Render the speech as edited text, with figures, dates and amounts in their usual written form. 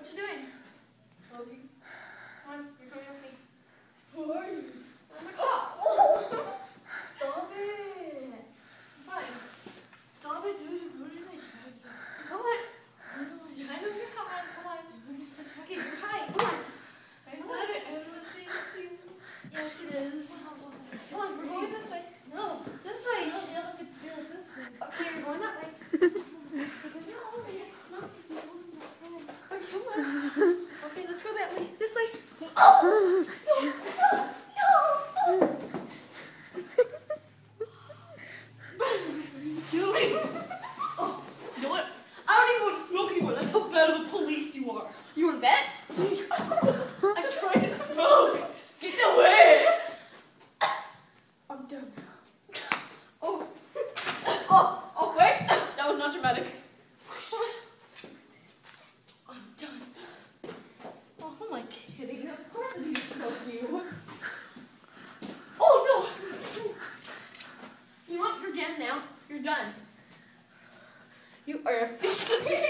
What you doing? Smoking. Come on, you're coming with me. Who are you? I'm a cop. Stop it! Fine. Stop it, dude. You're ruining my jacket. Come on. I know you're high. Come on. Okay, you're high. Come on. I said it. Everyone thinks you. Yes, it is. Come on, we're going this way. No, this way. No, the other conceals this way. Okay, you're going that way. No, it's not. Oh, come on. Okay, let's go that way. This way. Oh! No! No! No! What are you doing? Oh, you know what? I don't even want to smoke anymore. That's how bad of a police you are. You want to bet? I'm trying to smoke. Get away! I'm done. Oh. Oh, wait. That was not dramatic. I'm done. Oh, who am I kidding? Of course I need to smoke you. Oh, no. You know what? You're done now. You're done. You are officially